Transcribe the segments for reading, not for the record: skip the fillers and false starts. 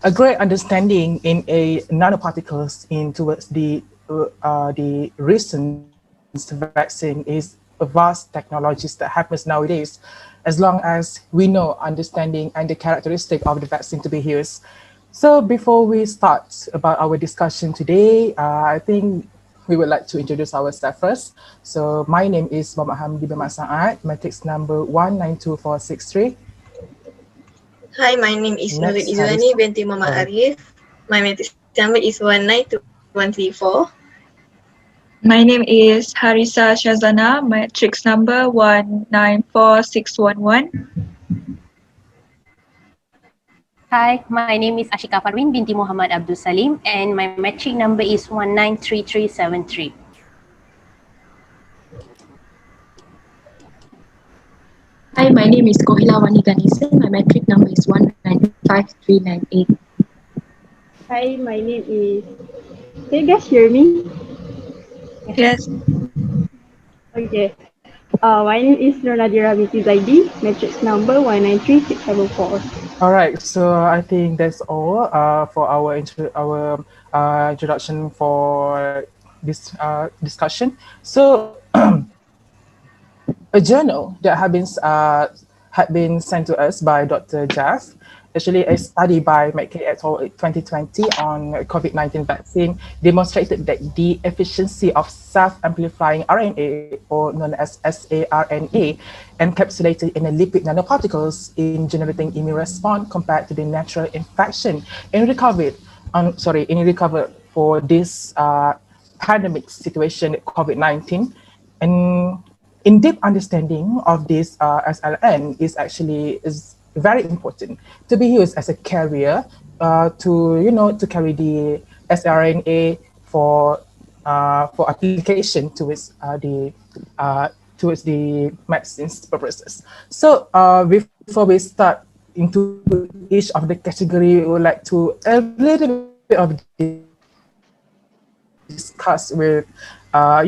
a great understanding in a nanoparticles in towards the recent vaccine is a vast technologies that happens nowadays, as long as we know understanding and the characteristic of the vaccine to be used. So before we start about our discussion today, I think we would like to introduce ourselves first. So my name is Mohamad bin Saad, matrix number 192463. Hi, my name is NURUL Next, IZWANI, Harissa. BINTI Muhammad Oh, ARIF. My matrix number is 192134. My name is HARISSA SHAZANA, matrix number 194611. Hi, my name is ASHIQAH FARWIN binti Muhammad Abdul Salim, and my metric number is 193373. Hi, my name is KOHILAVAANI GANESAN. My metric number is 195398. Hi, my name is. Can you guys hear me? Yes. Okay. My name is NADHIRAH ZAIDI, matrix number 193674. all right. So I think that's all for our introduction for this discussion. So a journal that had been sent to us by Dr. Jazz, actually a study by McKay et al. 2020 on COVID-19 vaccine demonstrated that the efficiency of self-amplifying RNA, or known as SARNA, encapsulated in a lipid nanoparticles in generating immune response compared to the natural infection in recovered for this pandemic situation, COVID-19. And in-depth understanding of this SLN is very important to be used as a carrier to carry the sRNA for application towards the medicines purposes. So before we start into each of the category, we would like to a little bit of discuss with a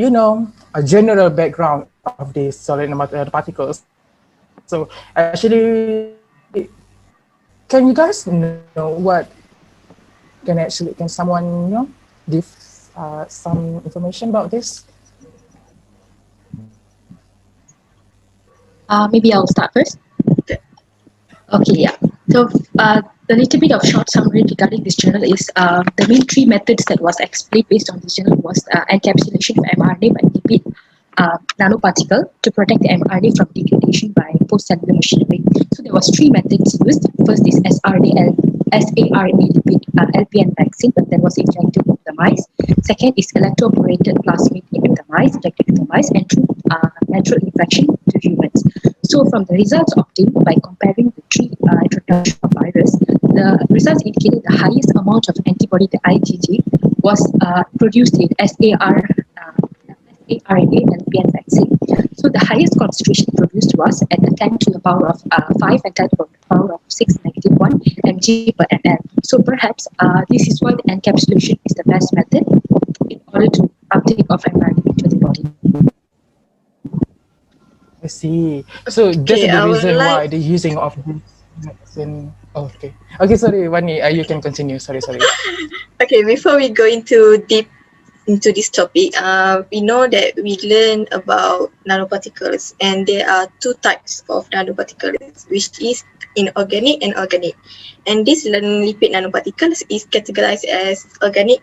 general background of the solid particles. So actually, can you guys know what can someone give some information about this? Maybe I'll start first. Okay, yeah. So a little bit of short summary regarding this journal is the main three methods that was explained based on this journal was encapsulation of mRNA by lipid nanoparticle to protect the mRNA from degradation by post-cellular machinery. So there was three methods used. First is SARNA lipid LPN vaccine, but that was injected into the mice. Second is electroporated plasmid into the mice, injected into the mice, and through natural infection to humans. So from the results obtained by comparing the three introduction of virus, the results indicated the highest amount of antibody, the IgG, was produced in SARNA LPN vaccine. So the highest concentration produced was at the 10 to the power of 5 and 10 to the power of 6 negative 1 mg per ml. So perhaps this is why the encapsulation is the best method in order to uptake of mRNA into the body. I see. So that's Okay, the I would reason why like. the using of this medicine. Oh, okay. Okay, sorry, Wani, you can continue. Sorry. Okay, before we go into deep into this topic, we know that we learn about nanoparticles, and there are two types of nanoparticles, which is inorganic and organic. And this lipid nanoparticles is categorized as organic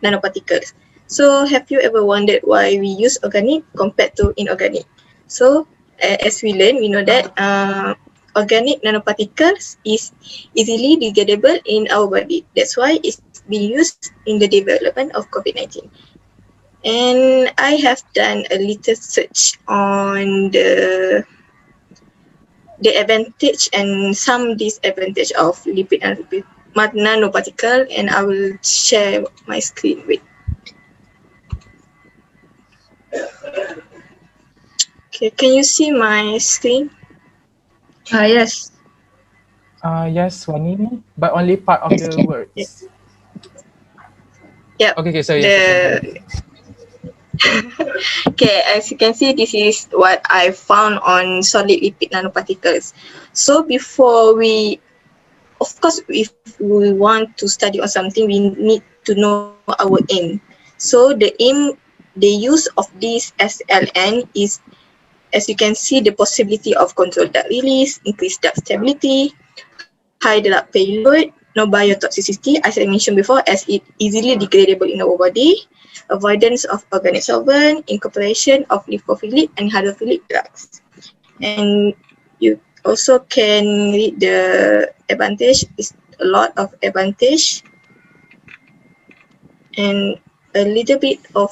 nanoparticles. So have you ever wondered why we use organic compared to inorganic? So as we learn, we know that organic nanoparticles is easily degradable in our body. That's why it's being used in the development of COVID-19. And I have done a little search on the advantage and some disadvantage of lipid nanoparticle, and I will share my screen with. Okay, can you see my screen? Yes. Yes, Wani, but only part of Yes, the can. words. Yeah. Okay, so yes. Okay, as you can see, this is what I found on solid lipid nanoparticles. So before we, of course, if if we want to study on something, we need to know our aim. So the aim, the use of this SLN is, as you can see, the possibility of control drug release, increased drug stability, high drug payload, no biotoxicity, as I mentioned before, as it easily degradable in our body, avoidance of organic solvent, incorporation of lipophilic and hydrophilic drugs. And you also can read the advantage. It's a lot of advantage and a little bit of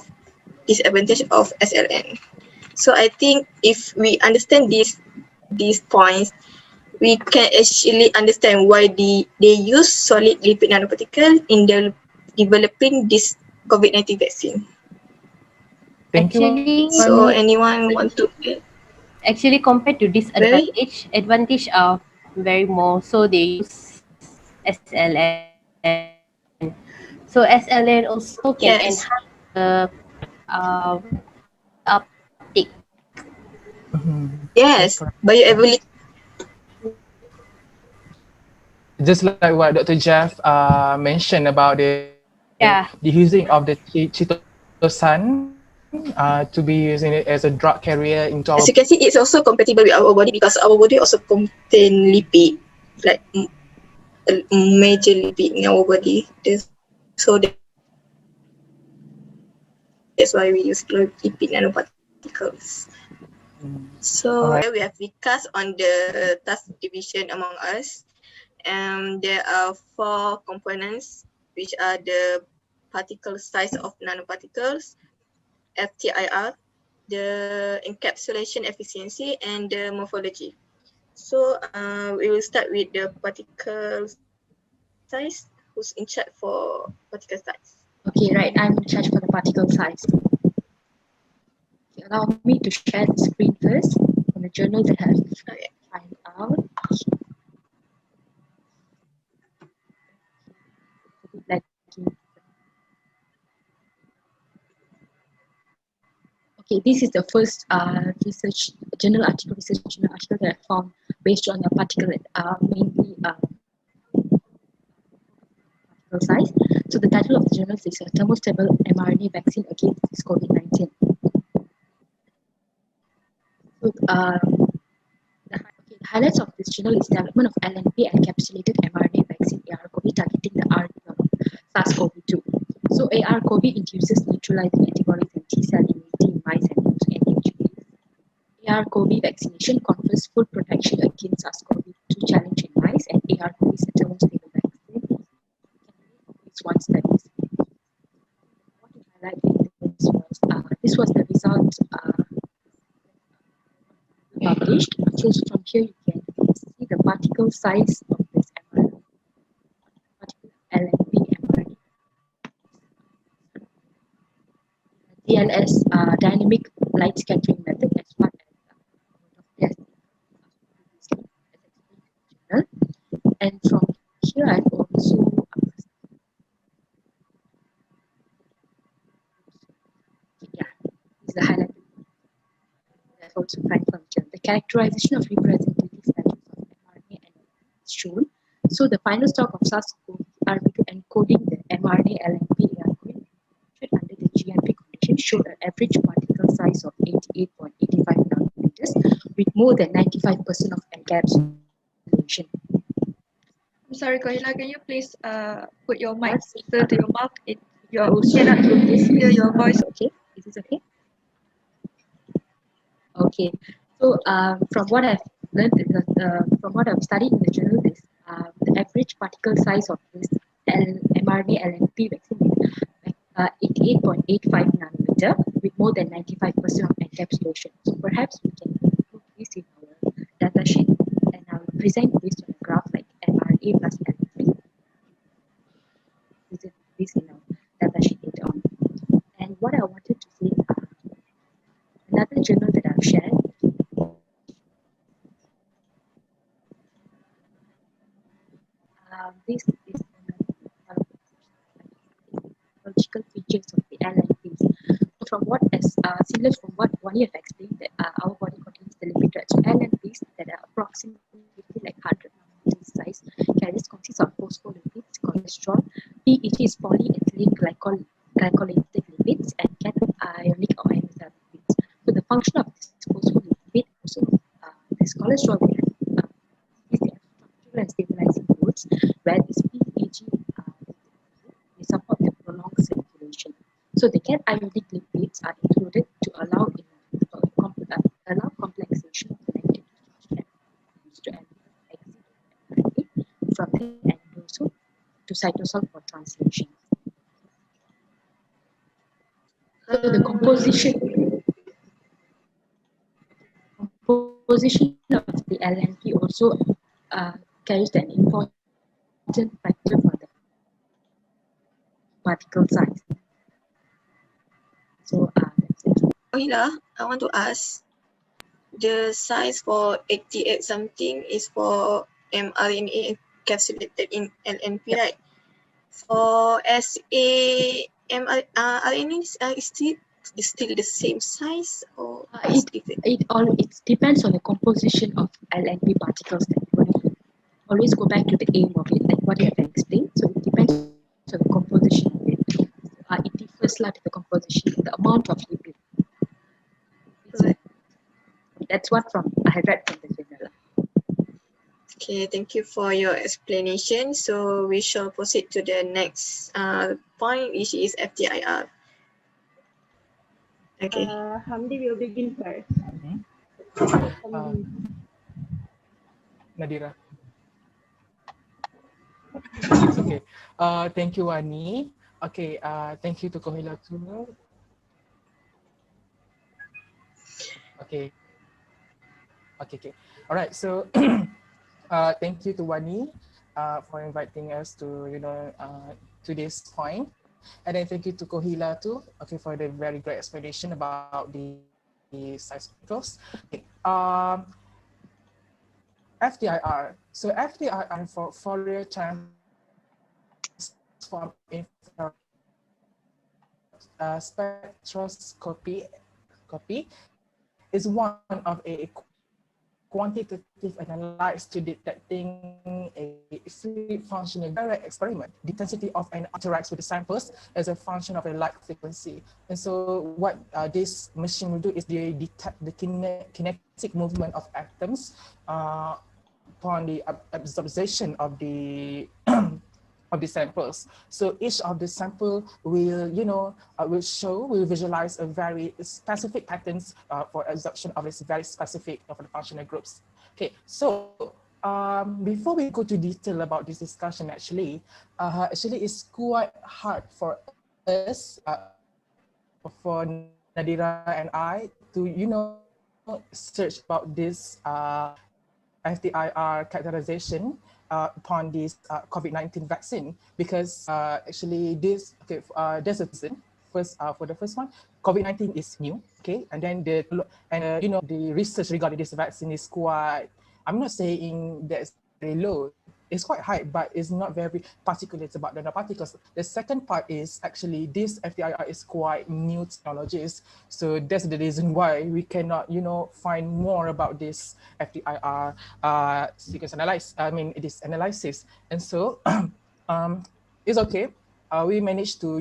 disadvantage of SLN. So I think if we understand these points, we can actually understand why they use solid lipid nanoparticle in developing this COVID-19 vaccine. Thank you. So anyone want to? Actually, compared to disadvantage, advantage are very more. So they use SLN. So SLN also can Yes. enhance the uptake. Yes, bioavailability. Just like what Dr. Jeff mentioned about the Yeah. using of the chitosan to be using it as a drug carrier into our. As you can see, it's also compatible with our body because our body also contain lipid, like a major lipid in our body. So that's why we use lipid nanoparticles. So Alright. we have discussed on the task division among us. There are 4 components, which are the particle size of nanoparticles, FTIR, the encapsulation efficiency, and the morphology. So we will start with the particle size. Who's in charge for particle size? Okay, right. I'm in charge for the particle size. Okay, allow me to share the screen first on the journal that I've find out. Like, okay, this is the first research journal article, research journal article that I found based on the particle, mainly particle size. So the title of the journal is a thermostable mRNA vaccine against this COVID-19. So the highlights of this journal is development of LNP encapsulated mRNA vaccine ARCoV targeting the RNA of SARS-CoV-2. So ARCoV induces neutralizing antibodies and T-cell immunity in mice and NHPs. ARCoV vaccination confers full protection against SARS-CoV-2 challenge in mice, and ARCoV is a thermostable vaccine. Phase 1 studies. What to highlight in this was the result published. So from here you can see the particle size of this mRNA, particular LNP mRNA. DLS dynamic light scattering method as part as and from here I've also is the highlight. I've also find function. The characterization of representative status of mRNA and is shown. So the final stock of SARS-CoV-2 encoding the mRNA LNP ARCoV under the GMP condition showed an average particle size of 88.85 nanometers with more than 95% of encapsulation. I'm sorry, Kohila, can you please put your mic closer to your mouth? You cannot hear your voice. Okay, is this okay? Okay, so from what I've learned, from what I've studied in the journal, is the average particle size of this mRNA LNP vaccine is 88.85 nanometer with more than 95% of encapsulation. So perhaps we can put this in our data sheet and I'll present this on a graph like mRNA plus LNP. This in our data sheet later on. And what I wanted to say, another journal that I've shared. This is biological features of the LNPs. So from what is similar from what Wani have explained, that our body contains the lipid threads. So LNPs that are approximately like 100 nanometers size carries consists of phospholipids cholesterol. PEG is polyethylene glycolytic lipids and cationic or amethyl lipids. So the function of this phospholipid also this cholesterol is the structural and stabilizing goods, where this PEG they support the prolonged circulation. So the cationic lipids are included to allow complexation of the negative charge used to exit from the endosome to cytosol for translation. So the composition of the LNP also carries an important factor for the particle size. So that's it. Kohila, I want to ask, the size for 88 something is for mRNA encapsulated in LNP, right? For RNA is still the same size, or it's different? It depends on the composition of LNP particles that you want to always go back to the aim of it, like what you have explained. So it depends on the composition of it. It differs like the composition, the amount of lipid. Right. That's what I had read from the journal. Okay, thank you for your explanation. So we shall proceed to the next point, which is FTIR. Okay. Hamdi will begin first. Nadhirah. It's okay. Thank you, Wani. Okay, thank you to Kohila too. Okay. Okay. All right. So, thank you to Wani for inviting us to to this point, and then thank you to Kohila too. Okay, for the very great explanation about the size particles. Okay. FTIR. So FTIR for Fourier transform infrared spectroscopy is one of a quantitative analysis to detecting a free functional direct experiment. The intensity of an interacts with the samples as a function of a light frequency. And so what this machine will do is they detect the kinetic movement of atoms upon the absorption of the of the samples. So each of the sample will, will visualize a very specific patterns for absorption of this very specific of the functional groups. Okay, so before we go to detail about this discussion, actually it's quite hard for us, for Nadhirah and I to, search about this FTIR characterization upon this COVID-19 vaccine, because actually this, okay, there's a reason. First, for the first one, COVID-19 is new, okay, and then the research regarding this vaccine is quite, I'm not saying that it's very low, it's quite high, but it's not very particular about the nanoparticles. The second part is actually this FTIR is quite new technologies, so that's the reason why we cannot, find more about this FTIR sequence analysis. I mean, this analysis, and so it's okay. We managed to,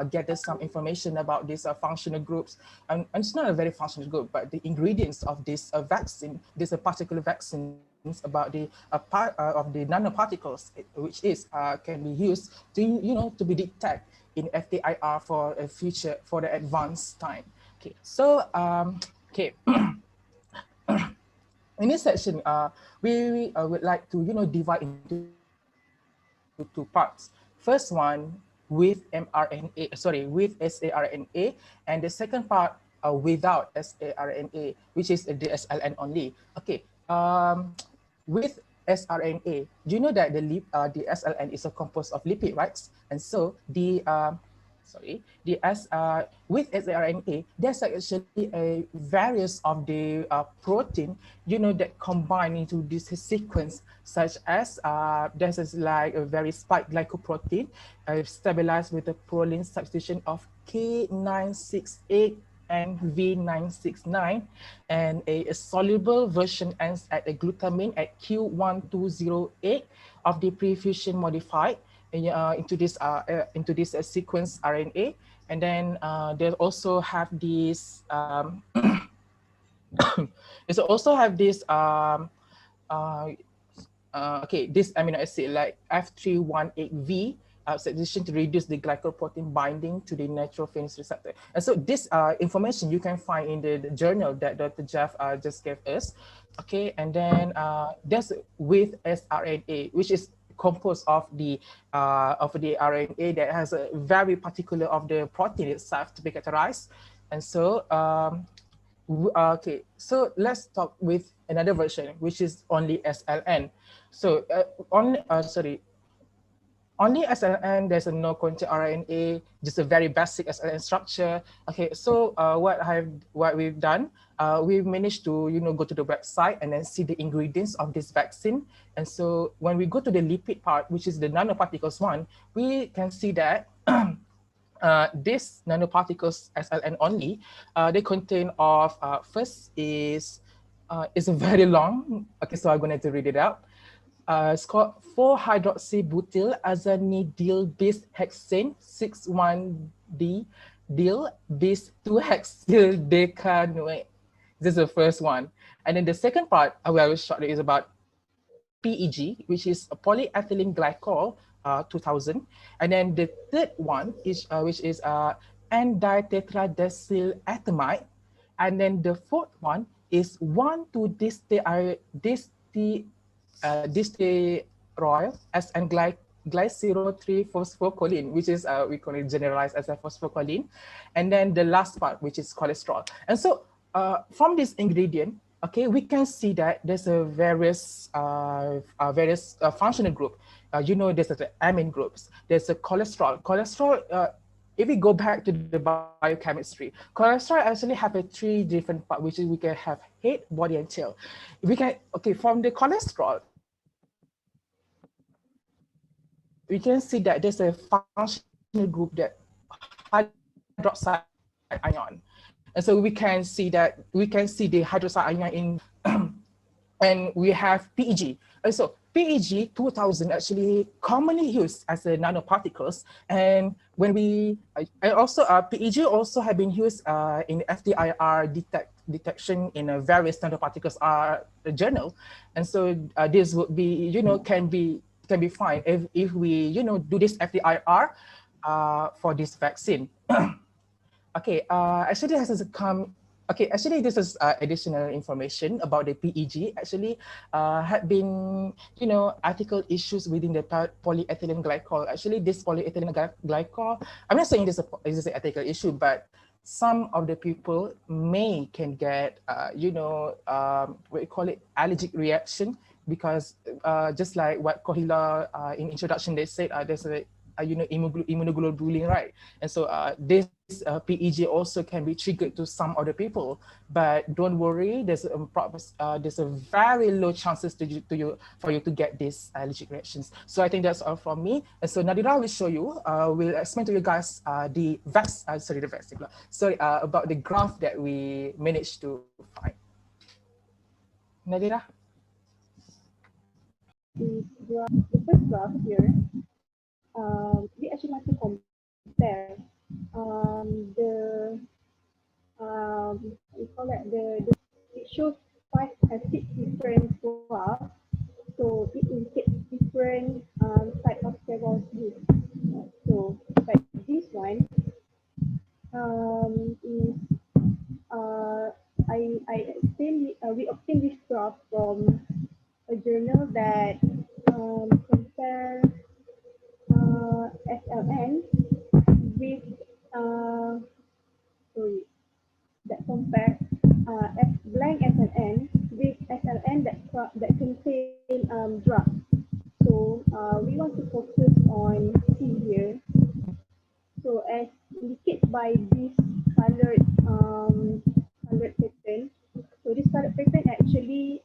gather some information about these functional groups, and it's not a very functional group, but the ingredients of this vaccine, this particular vaccines about the part of the nanoparticles, which is can be used to, to be detected in FTIR for a future, for the advanced time. Okay, so okay. In this section, we would like to, divide into two parts. First one with with SARNA, and the second part without SARNA, which is the SLN only. Okay, with sRNA, do you know that the SLN is a composed of lipid, right? And so the with sRNA, there's actually a various of the protein, that combine into this sequence, such as there's like a very spiked glycoprotein stabilized with a proline substitution of K968 and V969, and a soluble version ends at a glutamine at Q1208 of the prefusion modified, into this sequence RNA, and then they also have this they also have this uh, okay, this amino acid like F318V substitution to reduce the glycoprotein binding to the natrophenase receptor. And so this information you can find in the journal that Dr. Jeff just gave us. Okay, and then there's with sRNA, which is composed of the RNA that has a very particular of the protein itself to be characterized. And so okay, so let's talk with another version, which is only SLN. So only SLN, there's a no content RNA, just a very basic SLN structure. Okay, so what we've done, we've managed to go to the website and then see the ingredients of this vaccine. And so when we go to the lipid part, which is the nanoparticles one, we can see that these nanoparticles SLN only, they contain of first is it's a very long. Okay, so I'm going to read it out. It's called 4-hydroxybutyl azanidil bis hexane 6,1-D dil bis 2-hexyl decanoate. This is the first one. And then the second part I will shortly is about PEG, which is a polyethylene glycol 2000. And then the third one is which is N-ditetradecyl atomide. And then the fourth one is 1,2-disteroyl SN glycero 3 phosphocholine, which is we call it generalized as a phosphocholine. And then the last part, which is cholesterol. And so from this ingredient, okay, we can see that there's a various functional group. There's the amine groups. There's a cholesterol. If we go back to the biochemistry, cholesterol actually have a 3 different parts, which is we can have head, body, and tail. We can, okay, from the cholesterol, we can see that there's a functional group that hydroxide ion. And so we can see the hydroxide ion in, and we have PEG. And so PEG 2000 actually commonly used as a nanoparticles. And when and also PEG also have been used in FDIR detection in a various nanoparticles journal. And so this would be, can be fine if we, do this FDIR for this vaccine. Okay, actually this has come. Okay, actually this is additional information about the PEG. Actually, had been article issues within the polyethylene glycol. Actually, this polyethylene glycol. I'm not saying this is an ethical issue, but some of the people can get what you call it, allergic reaction, because just like what Kohila in introduction they said, there's a immunoglobulin, right? And so this PEG also can be triggered to some other people, but don't worry, there's a very low chances for you to get these allergic reactions. So I think that's all from me. And so Nadhirah will show you, will explain to you guys about the graph that we managed to find. Nadhirah? The first graph here, we actually want to compare we call it it shows 5 and 6 different graphs, so it indicates different type of steroids used. So like this one is we obtained this graph from a journal that compare SLN with that compare blank SLN with SLN that contain drugs. So we want to focus on C here. So as indicated by this colored pattern. So this colored pattern actually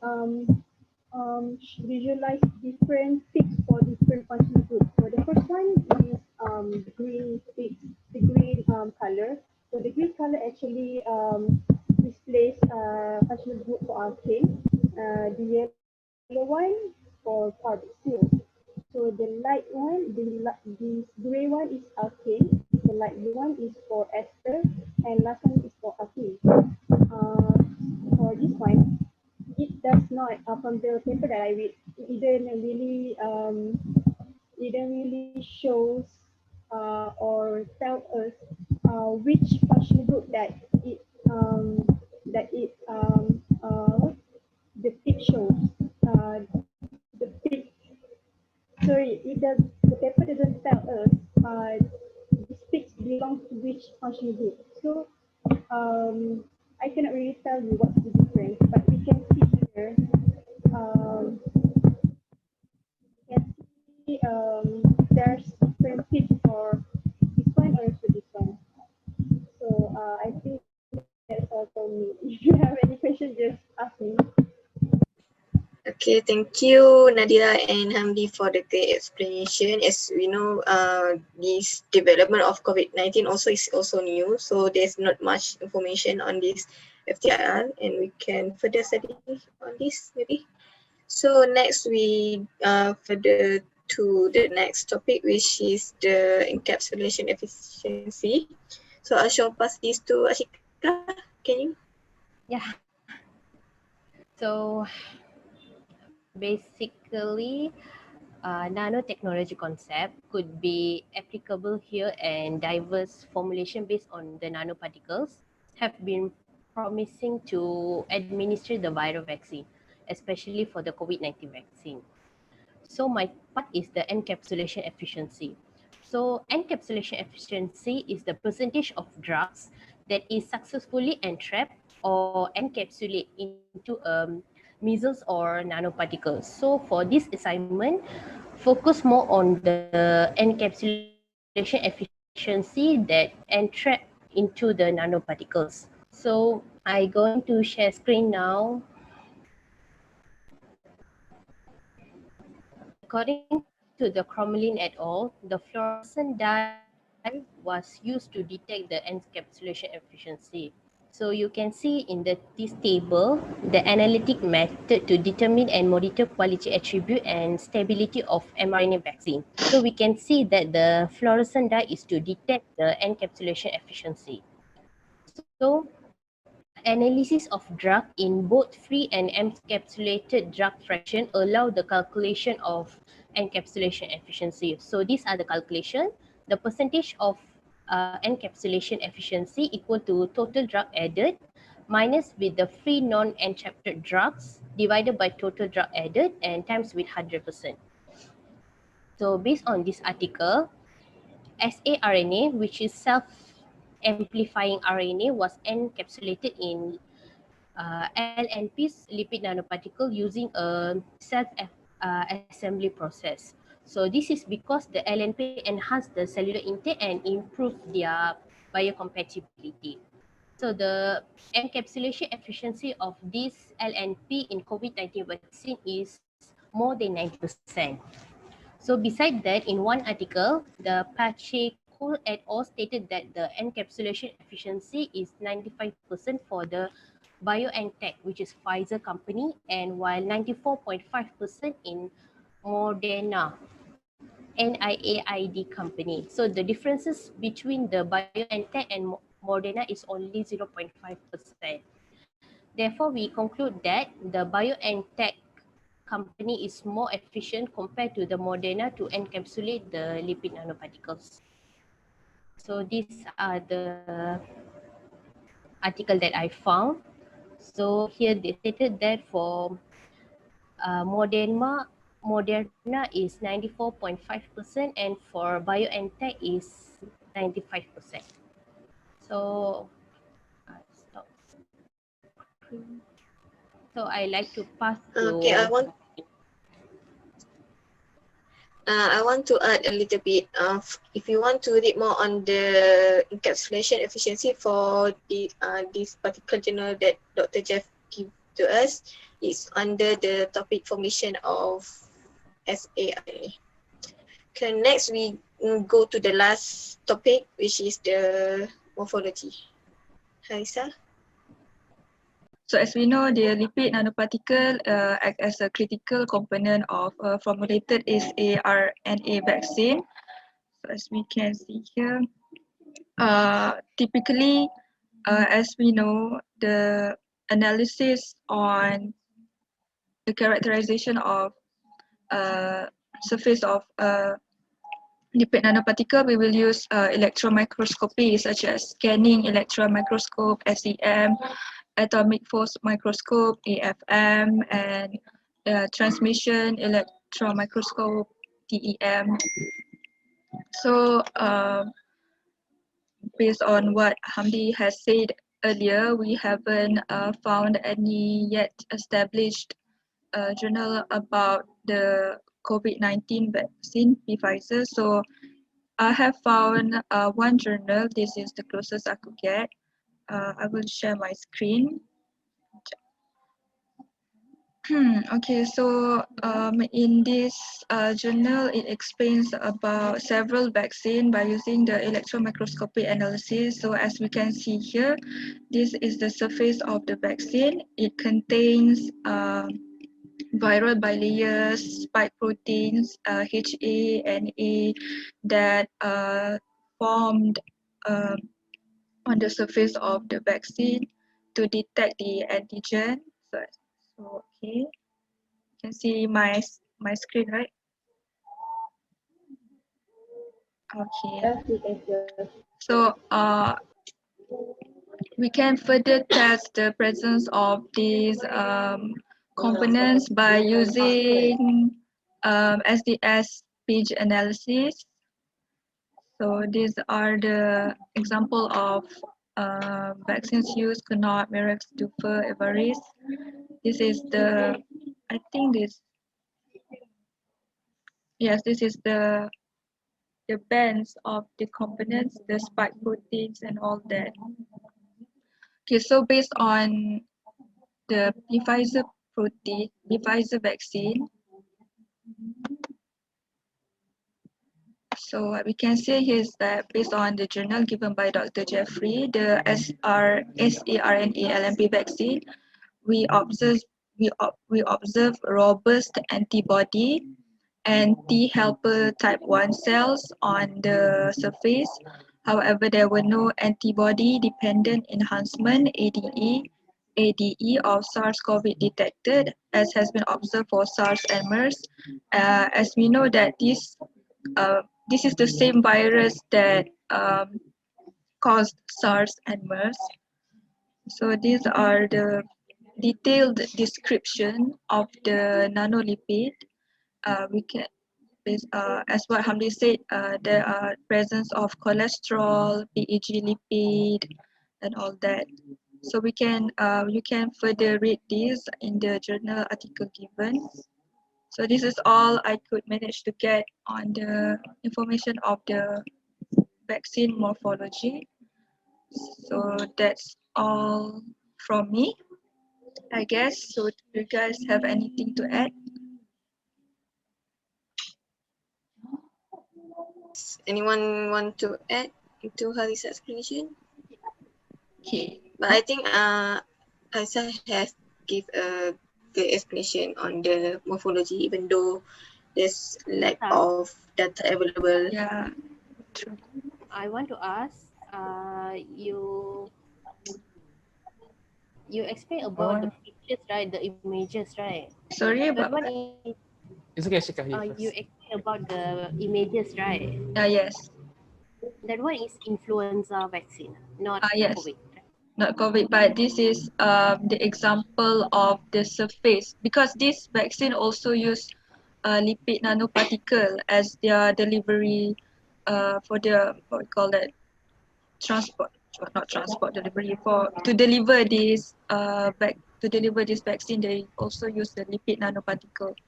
visualize different peaks for different functional groups. So the first one is the green peaks, the green color. So the green color actually displays functional group for alkane. The yellow one for carboxyl. So the light one, the gray one is alkane, the light blue one is for ester, and last one is for alkene. Uh, for this one, it does not, from the paper that I read, it didn't really shows or tell us which functional group that it the peak shows. The peak, sorry, the paper doesn't tell us the peaks belong to which functional group. So I cannot really tell you what's the difference, but we can see here. Um, you can see there's different peaks for this one or for this one. So I think that's all for me. If you have any questions, just ask me. Okay, thank you Nadira and Hamdi for the great explanation. As we know, this development of COVID-19 also is also new, so there's not much information on this FTIR, and we can further study on this maybe. So next we further to the next topic, which is the encapsulation efficiency. So I shall pass this to Ashika. Can you? Yeah. So basically, nanotechnology concept could be applicable here, and diverse formulation based on the nanoparticles have been promising to administer the viral vaccine, especially for the COVID-19 vaccine. So my part is the encapsulation efficiency. So encapsulation efficiency is the percentage of drugs that is successfully entrapped or encapsulate into measles or nanoparticles. So for this assignment, focus more on the encapsulation efficiency that entrap into the nanoparticles. So I going to share screen now. According to the Crommelin et al., the fluorescent dye was used to detect the encapsulation efficiency. So you can see in this table the analytic method to determine and monitor quality attribute and stability of mRNA vaccine. So we can see that the fluorescent dye is to detect the encapsulation efficiency. So analysis of drug in both free and encapsulated drug fraction allow the calculation of encapsulation efficiency. So these are the calculation. The percentage of encapsulation efficiency equal to total drug added minus with the free non-entrapped drugs divided by total drug added and times with 100%. So based on this article, saRNA, which is self-amplifying RNA, was encapsulated in LNP's lipid nanoparticle using a self-assembly process. So this is because the LNP enhance the cellular intake and improve their biocompatibility. So the encapsulation efficiency of this LNP in COVID-19 vaccine is more than 90%. So beside that, in one article, the Pacheco et al. Stated that the encapsulation efficiency is 95% for the BioNTech, which is Pfizer company, and while 94.5% in Moderna, NIAID company. So the differences between the BioNTech and Moderna is only 0.5%. Therefore, we conclude that the BioNTech company is more efficient compared to the Moderna to encapsulate the lipid nanoparticles. So these are the article that I found. So here they stated that for Moderna is 94.5% and for BioNTech is 95%. So stop. So I like to pass Okay, to I want to add a little bit of, if you want to read more on the encapsulation efficiency for the this particular journal that Dr. Jeff gave to us, it's under the topic formation of SARNA. Okay, next we go to the last topic, which is the morphology. Harissa? So as we know, the lipid nanoparticle act as a critical component of a formulated saRNA vaccine. So as we can see here, typically, as we know, the analysis on the characterization of surface of lipid nanoparticle, we will use electron microscopy such as scanning electron microscope, SEM, atomic force microscope, AFM, and transmission electron microscope, TEM. So based on what Hamdi has said earlier, we haven't found any yet established journal about the COVID-19 vaccine, Pfizer. So I have found one journal. This is the closest I could get. I will share my screen. Okay, so in this journal, it explains about several vaccine by using the electron microscopy analysis. So as we can see here, this is the surface of the vaccine. It contains viral bilayers, spike proteins, HA, NA that formed on the surface of the vaccine to detect the antigen. So okay. You can see my screen, right? Okay. Yes, we can still see. So we can further test the presence of these components by using SDS page analysis. So these are the example of vaccines used: Cannot, Merex, Dufer, Everest. This is the, I think this, yes, this is the bands of the components, the spike proteins and all that. Okay, so based on the Pfizer vaccine, so what we can say here is that based on the journal given by Dr. Jeffrey, the SARNA LMP vaccine, we observe robust antibody and T helper type 1 cells on the surface. However, there were no antibody dependent enhancement ADE of SARS-CoV detected, as has been observed for SARS and MERS. As we know that this is the same virus that caused SARS and MERS. So these are the detailed description of the nanolipid. We can, as what Hamdi said, there are presence of cholesterol, PEG lipid, and all that. So we can, you can further read this in the journal article given. So this is all I could manage to get on the information of the vaccine morphology. So that's all from me, I guess. So do you guys have anything to add? Anyone want to add into Harissa's explanation? Okay. But I think Aisyah has give a good explanation on the morphology, even though there's lack of data available. Yeah, true. I want to ask, you explain about the pictures, right? The images, right? Sorry That about one that. is It's okay, Ashika, you you first. explain about the images, right? Yes. That one is influenza vaccine, not Yes. COVID. Not COVID, but this is the example of the surface, because this vaccine also use lipid nanoparticle as their delivery for the, what we call that, transport, not transport, delivery, for to deliver this to deliver this vaccine. They also use the lipid nanoparticle.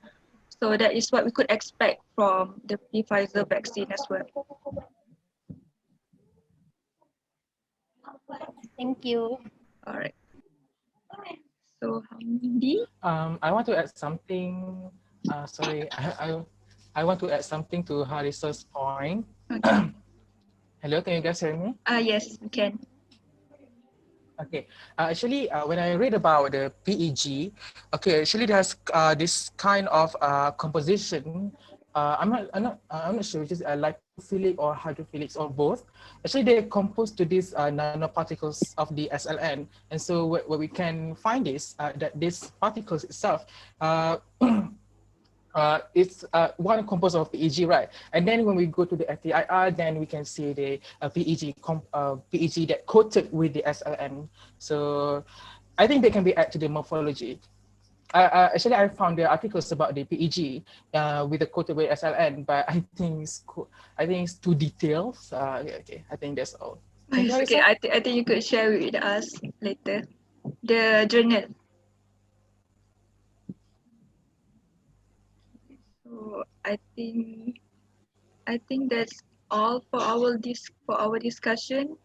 So that is what we could expect from the Pfizer vaccine as well. Thank you. All right. So Hamdi. I want to add something. Sorry, I want to add something to Harissa's point. Okay. Hello, can you guys hear me? Yes, we can. Okay. Actually, when I read about the PEG, okay, actually there's this kind of composition. I'm not sure which is lipophilic or hydrophilic or both. Actually, they're composed to these nanoparticles of the SLN, and so where we can find this that these particles itself. It's one composed of PEG, right? And then when we go to the FTIR, then we can see the PEG that coated with the SLN. So I think they can be added to the morphology. Actually, I found the articles about the PEG with the coated with SLN, but I think it's too detailed. Okay, I think that's all. Thank you, It's okay. Harissa. I think you could share with us later the journal. So I think that's all for our discussion.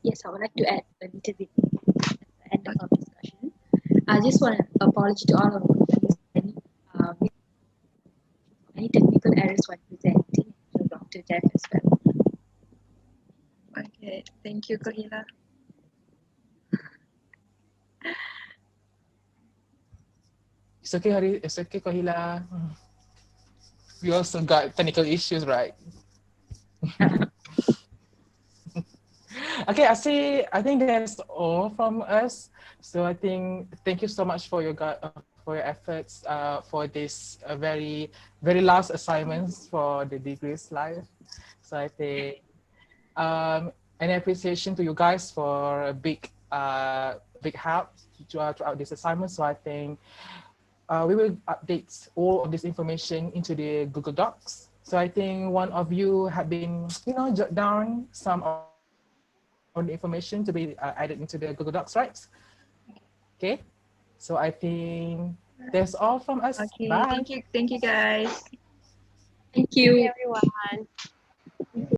Yes, I would like to add a little bit at the end of our discussion. I just want to apologize to all of you any technical errors while presenting to Dr. Jeff as well. Okay, thank you, Kohila. It's okay, It's okay, Kohila. We also got technical issues, right? Okay, I think that's all from us. So I think thank you so much for your efforts for this very last assignments for the degree slide. So I think an appreciation to you guys for a big help throughout this assignment. So I think we will update all of this information into the Google Docs. So I think one of you have been, jot down some of the information to be added into the Google Docs, right? Okay. So I think that's all from us. Bye. Okay, thank you guys. Thank Thank you, you. everyone.